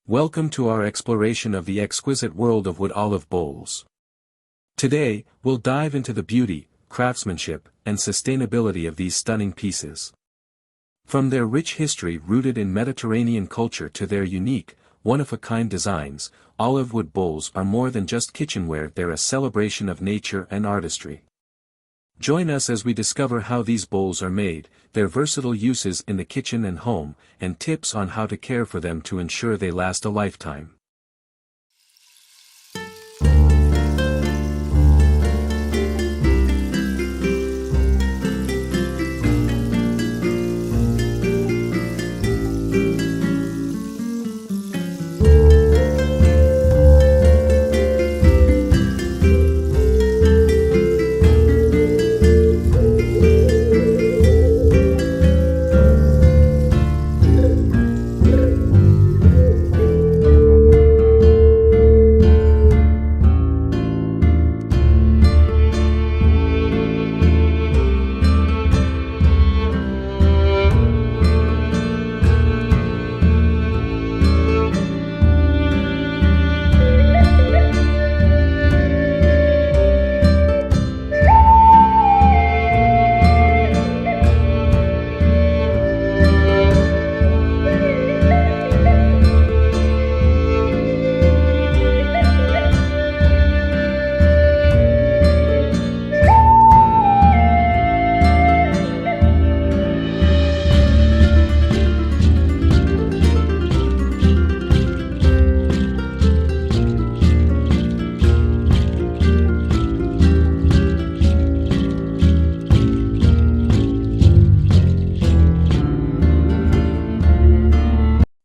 Welcome to our exploration of the exquisite world of wood olive bowls. Today, we'll dive into the beauty, craftsmanship, and sustainability of these stunning pieces. From their rich history rooted in Mediterranean culture to their unique, one-of-a-kind designs, olive wood bowls are more than just kitchenware, they're a celebration of nature and artistry. Join us as we discover how these bowls are made, their versatile uses in the kitchen and home, and tips on how to care for them to ensure they last a lifetime.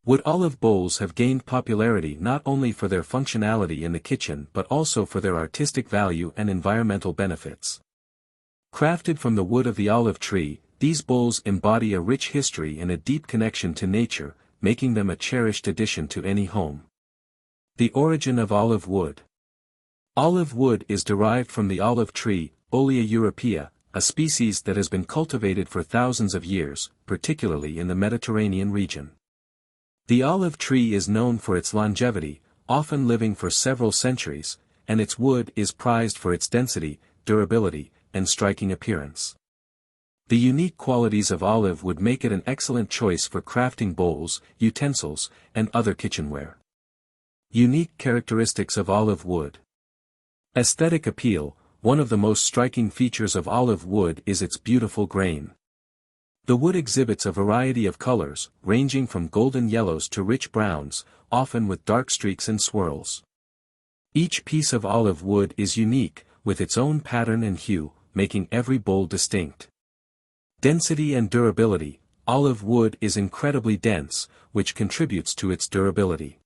Wood olive bowls have gained popularity not only for their functionality in the kitchen but also for their artistic value and environmental benefits. Crafted from the wood of the olive tree, these bowls embody a rich history and a deep connection to nature, making them a cherished addition to any home. The origin of olive wood. Olive wood is derived from the olive tree, Olea europaea, a species that has been cultivated for thousands of years, particularly in the Mediterranean region. The olive tree is known for its longevity, often living for several centuries, and its wood is prized for its density, durability, and striking appearance. The unique qualities of olive wood make it an excellent choice for crafting bowls, utensils, and other kitchenware. Unique characteristics of olive wood. Aesthetic appeal. One of the most striking features of olive wood is its beautiful grain. The wood exhibits a variety of colors, ranging from golden yellows to rich browns, often with dark streaks and swirls. Each piece of olive wood is unique, with its own pattern and hue, making every bowl distinct. Density and durability. Olive wood is incredibly dense, which contributes to its durability.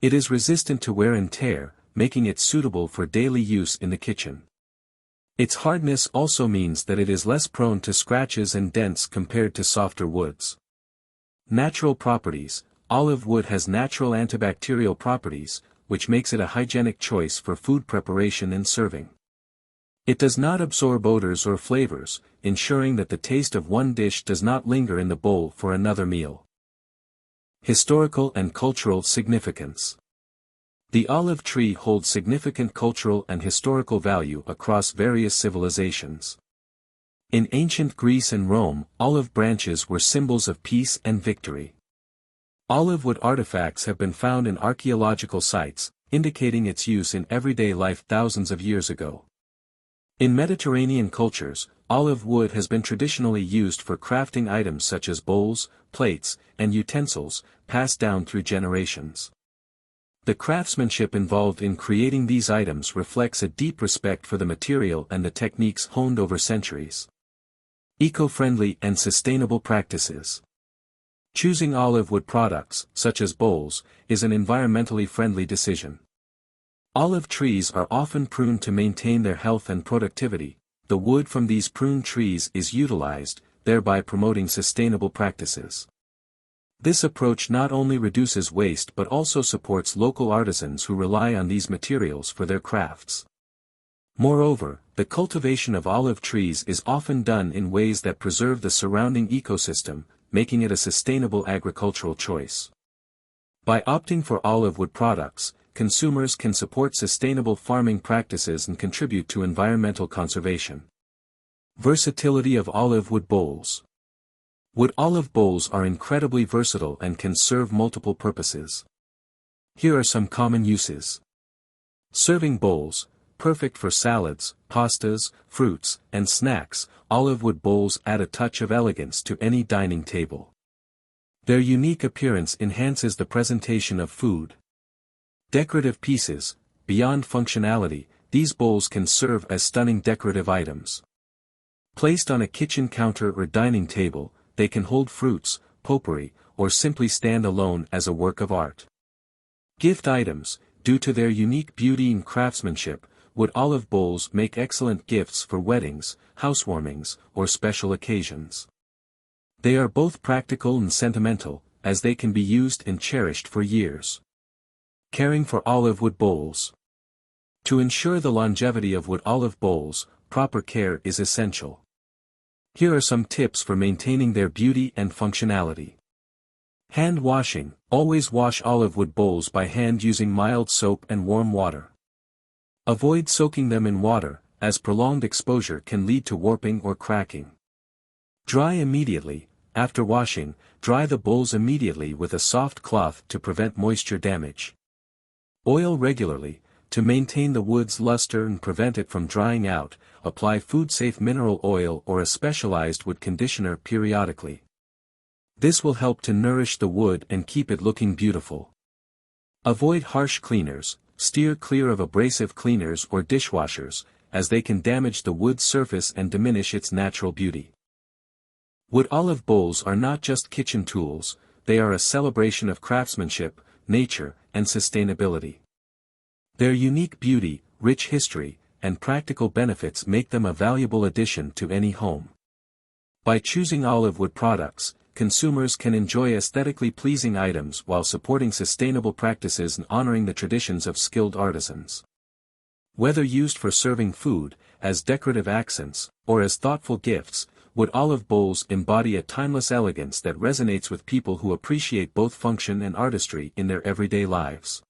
It is resistant to wear and tear, making it suitable for daily use in the kitchen. Its hardness also means that it is less prone to scratches and dents compared to softer woods. Natural properties. Olive wood has natural antibacterial properties, which makes it a hygienic choice for food preparation and serving. It does not absorb odors or flavors, ensuring that the taste of one dish does not linger in the bowl for another meal. Historical and cultural significance. The olive tree holds significant cultural and historical value across various civilizations. In ancient Greece and Rome, olive branches were symbols of peace and victory. Olive wood artifacts have been found in archaeological sites, indicating its use in everyday life thousands of years ago. In Mediterranean cultures, olive wood has been traditionally used for crafting items such as bowls, plates, and utensils, passed down through generations. The craftsmanship involved in creating these items reflects a deep respect for the material and the techniques honed over centuries. Eco-friendly and sustainable practices. Choosing olive wood products, such as bowls, is an environmentally friendly decision. Olive trees are often pruned to maintain their health and productivity. The wood from these pruned trees is utilized, thereby promoting sustainable practices. This approach not only reduces waste but also supports local artisans who rely on these materials for their crafts. Moreover, the cultivation of olive trees is often done in ways that preserve the surrounding ecosystem, making it a sustainable agricultural choice. By opting for olive wood products, consumers can support sustainable farming practices and contribute to environmental conservation. Versatility of olive wood bowls. Wood olive bowls are incredibly versatile and can serve multiple purposes. Here are some common uses. Serving bowls, perfect for salads, pastas, fruits, and snacks. Olive wood bowls add a touch of elegance to any dining table. Their unique appearance enhances the presentation of food. Decorative pieces. Beyond functionality, these bowls can serve as stunning decorative items. Placed on a kitchen counter or dining table, they can hold fruits, potpourri, or simply stand alone as a work of art. Gift items. Due to their unique beauty and craftsmanship, wood olive bowls make excellent gifts for weddings, housewarmings, or special occasions. They are both practical and sentimental, as they can be used and cherished for years. Caring for olive wood bowls. To ensure the longevity of wood olive bowls, proper care is essential. Here are some tips for maintaining their beauty and functionality. Hand washing. Always wash olive wood bowls by hand using mild soap and warm water. Avoid soaking them in water, as prolonged exposure can lead to warping or cracking. Dry immediately. After washing, dry the bowls immediately with a soft cloth to prevent moisture damage. Oil regularly. To maintain the wood's luster and prevent it from drying out, apply food-safe mineral oil or a specialized wood conditioner periodically. This will help to nourish the wood and keep it looking beautiful. Avoid harsh cleaners. Steer clear of abrasive cleaners or dishwashers, as they can damage the wood's surface and diminish its natural beauty. Wood olive bowls are not just kitchen tools, they are a celebration of craftsmanship, nature, and sustainability. Their unique beauty, rich history, and practical benefits make them a valuable addition to any home. By choosing olive wood products, consumers can enjoy aesthetically pleasing items while supporting sustainable practices and honoring the traditions of skilled artisans. Whether used for serving food, as decorative accents, or as thoughtful gifts, wood olive bowls embody a timeless elegance that resonates with people who appreciate both function and artistry in their everyday lives.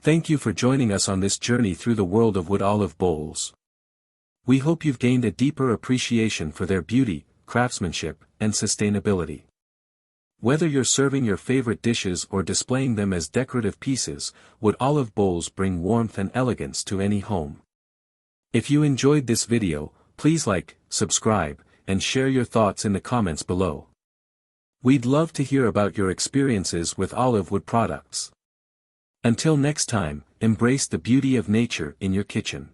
Thank you for joining us on this journey through the world of wood olive bowls. We hope you've gained a deeper appreciation for their beauty, craftsmanship, and sustainability. Whether you're serving your favorite dishes or displaying them as decorative pieces, wood olive bowls bring warmth and elegance to any home. If you enjoyed this video, please like, subscribe, and share your thoughts in the comments below. We'd love to hear about your experiences with olive wood products. Until next time, embrace the beauty of nature in your kitchen.